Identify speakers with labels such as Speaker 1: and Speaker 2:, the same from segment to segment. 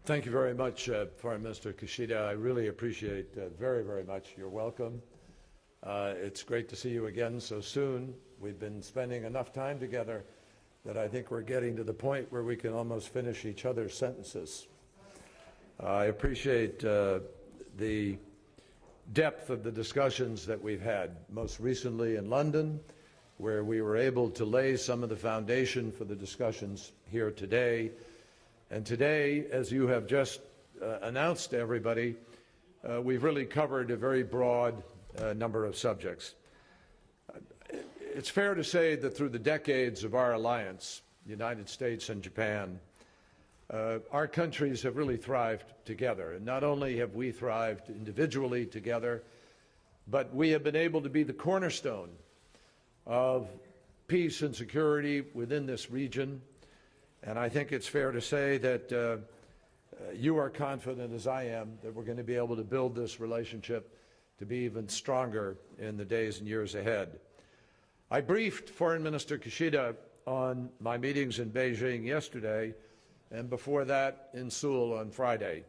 Speaker 1: Thank you very much, Foreign Minister Kishida. I really appreciate very, very much your welcome. It's great to see you again so soon. We've been spending enough time together that I think we're getting to the point where we can almost finish each other's sentences. I appreciate the depth of the discussions that we've had, most recently in London, where we were able to lay some of the foundation for the discussions here today. And today, as you have just announced to everybody, we've really covered a very broad number of subjects. It's fair to say that through the decades of our alliance, the United States and Japan, our countries have really thrived together. And not only have we thrived individually together, but we have been able to be the cornerstone of peace and security within this region. And I think it's fair to say that you are confident, as I am, that we're going to be able to build this relationship to be even stronger in the days and years ahead. I briefed Foreign Minister Kishida on my meetings in Beijing yesterday, and before that in Seoul on Friday.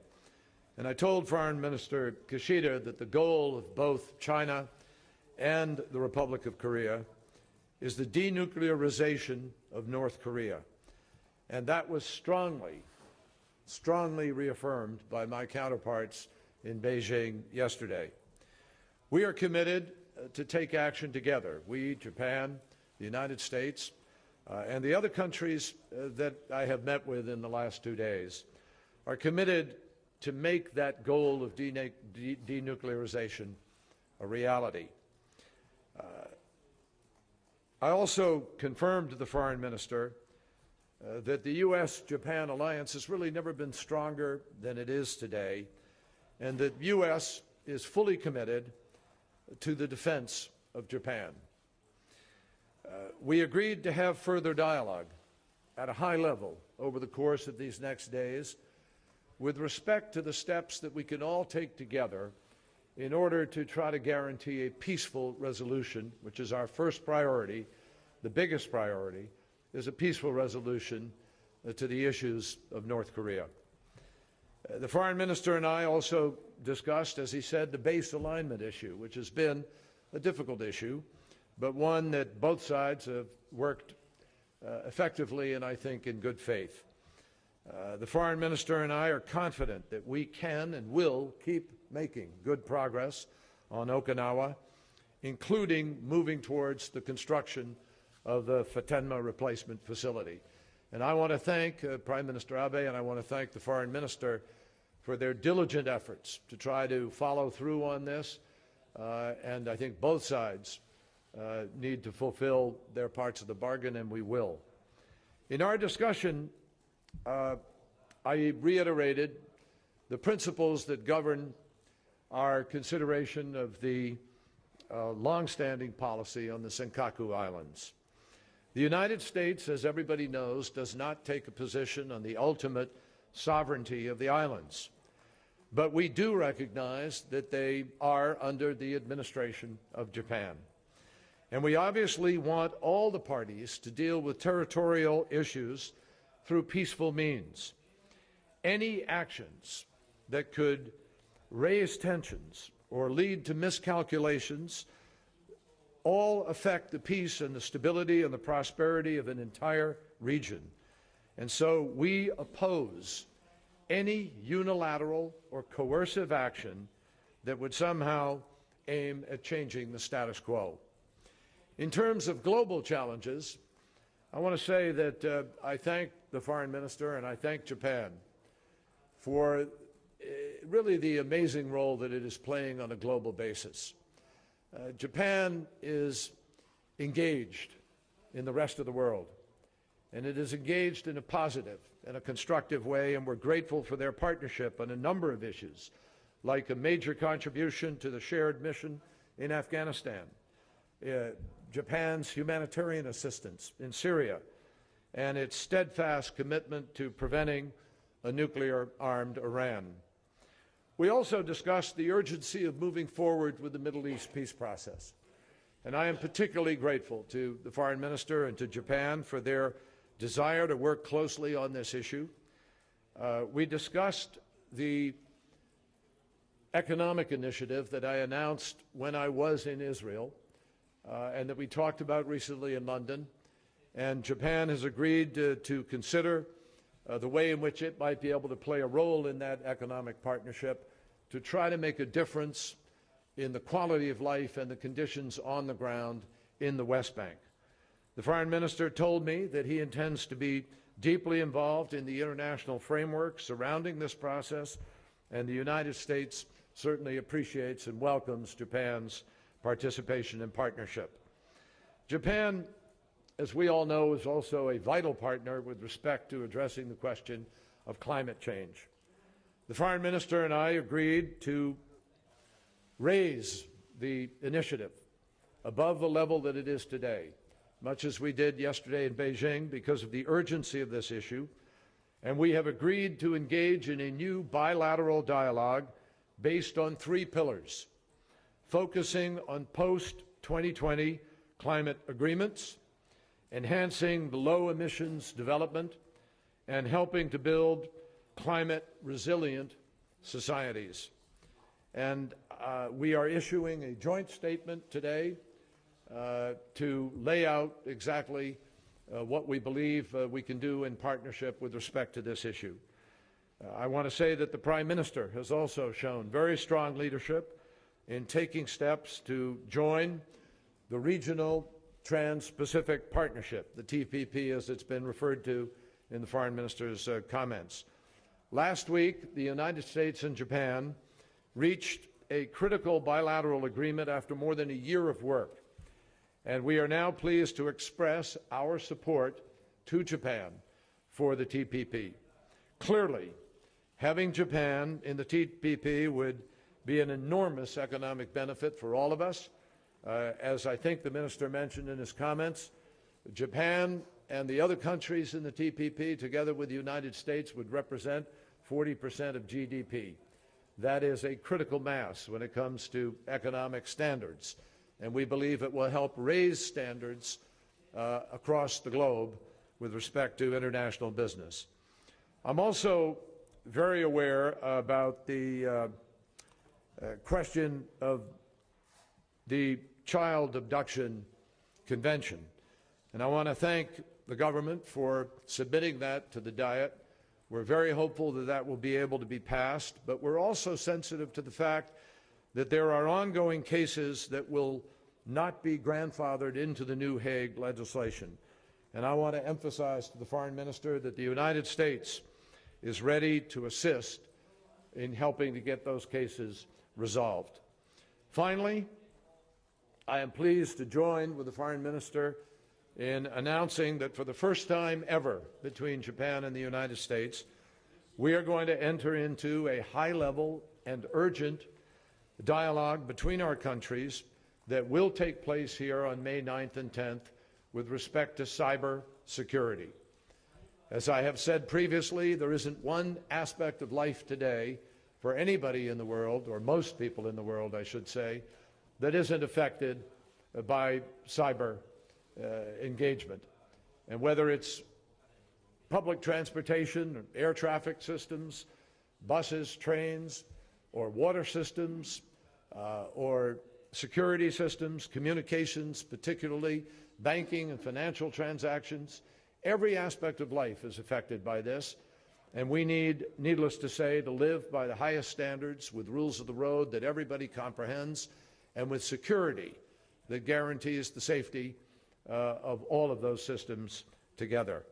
Speaker 1: And I told Foreign Minister Kishida that the goal of both China and the Republic of Korea is the denuclearization of North Korea. And that was strongly reaffirmed by my counterparts in Beijing yesterday. We are committed to take action together. We, Japan, the United States, and the other countries that I have met with in the last 2 days are committed to make that goal of denuclearization a reality. I also confirmed to the Foreign Minister that the U.S.-Japan alliance has really never been stronger than it is today, and that the U.S. is fully committed to the defense of Japan. We agreed to have further dialogue at a high level over the course of these next days with respect to the steps that we can all take together in order to try to guarantee a peaceful resolution, which is our first priority. The biggest priority is a peaceful resolution to the issues of North Korea. The Foreign Minister and I also discussed, as he said, the base alignment issue, which has been a difficult issue, but one that both sides have worked effectively and I think in good faith. The Foreign Minister and I are confident that we can and will keep making good progress on Okinawa, including moving towards the construction of the Futenma replacement facility. And I want to thank Prime Minister Abe and I want to thank the Foreign Minister for their diligent efforts to try to follow through on this. And I think both sides need to fulfill their parts of the bargain, and we will. In our discussion, I reiterated the principles that govern our consideration of the long-standing policy on the Senkaku Islands. The United States, as everybody knows, does not take a position on the ultimate sovereignty of the islands. But we do recognize that they are under the administration of Japan. And we obviously want all the parties to deal with territorial issues through peaceful means. Any actions that could raise tensions or lead to miscalculations all affect the peace and the stability and the prosperity of an entire region. And so we oppose any unilateral or coercive action that would somehow aim at changing the status quo. In terms of global challenges, I want to say that I thank the Foreign Minister and I thank Japan for really the amazing role that it is playing on a global basis. Japan is engaged in the rest of the world, and it is engaged in a positive and a constructive way, and we're grateful for their partnership on a number of issues, like a major contribution to the shared mission in Afghanistan, Japan's humanitarian assistance in Syria, and its steadfast commitment to preventing a nuclear-armed Iran. We also discussed the urgency of moving forward with the Middle East peace process. And I am particularly grateful to the Foreign Minister and to Japan for their desire to work closely on this issue. We discussed the economic initiative that I announced when I was in Israel and that we talked about recently in London. And Japan has agreed to consider the way in which it might be able to play a role in that economic partnership to try to make a difference in the quality of life and the conditions on the ground in the West Bank. The Foreign Minister told me that he intends to be deeply involved in the international framework surrounding this process, and the United States certainly appreciates and welcomes Japan's participation and partnership. Japan, as we all know, is also a vital partner with respect to addressing the question of climate change. The Foreign Minister and I agreed to raise the initiative above the level that it is today, much as we did yesterday in Beijing because of the urgency of this issue, and we have agreed to engage in a new bilateral dialogue based on 3 pillars, focusing on post-2020 climate agreements, enhancing the low-emissions development, and helping to build climate-resilient societies. And we are issuing a joint statement today to lay out exactly what we believe we can do in partnership with respect to this issue. I want to say that the Prime Minister has also shown very strong leadership in taking steps to join the Regional Trans-Pacific Partnership, the TPP as it's been referred to in the Foreign Minister's comments. Last week, the United States and Japan reached a critical bilateral agreement after more than a year of work, and we are now pleased to express our support to Japan for the TPP. Clearly, having Japan in the TPP would be an enormous economic benefit for all of us. As I think the Minister mentioned in his comments, Japan and the other countries in the TPP, together with the United States, would represent 40% of GDP. That is a critical mass when it comes to economic standards, and we believe it will help raise standards across the globe with respect to international business. I'm also very aware about the question of the Child Abduction Convention, and I want to thank the government for submitting that to the Diet. We're very hopeful that that will be able to be passed, but we're also sensitive to the fact that there are ongoing cases that will not be grandfathered into the new Hague legislation. And I want to emphasize to the Foreign Minister that the United States is ready to assist in helping to get those cases resolved. Finally, I am pleased to join with the Foreign Minister in announcing that for the first time ever between Japan and the United States, we are going to enter into a high-level and urgent dialogue between our countries that will take place here on May 9th and 10th with respect to cyber security. As I have said previously, there isn't one aspect of life today for anybody in the world, or most people in the world, I should say, that isn't affected by cyber engagement. And whether it's public transportation, air traffic systems, buses, trains, or water systems, or security systems, communications, particularly banking and financial transactions, every aspect of life is affected by this. And we need, needless to say, to live by the highest standards with rules of the road that everybody comprehends and with security that guarantees the safety of all of those systems together.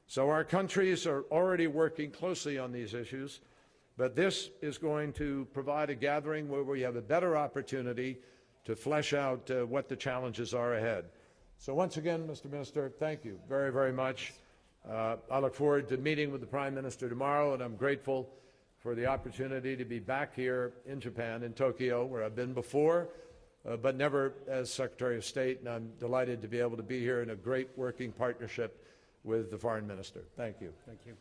Speaker 1: So our countries are already working closely on these issues, but this is going to provide a gathering where we have a better opportunity to flesh out what the challenges are ahead. So once again, Mr. Minister, thank you very, very much. I look forward to meeting with the Prime Minister tomorrow, and I'm grateful for the opportunity to be back here in Japan, in Tokyo, where I've been before, but never as Secretary of State, and I'm delighted to be able to be here in a great working partnership with the Foreign Minister. Thank you.
Speaker 2: Thank you.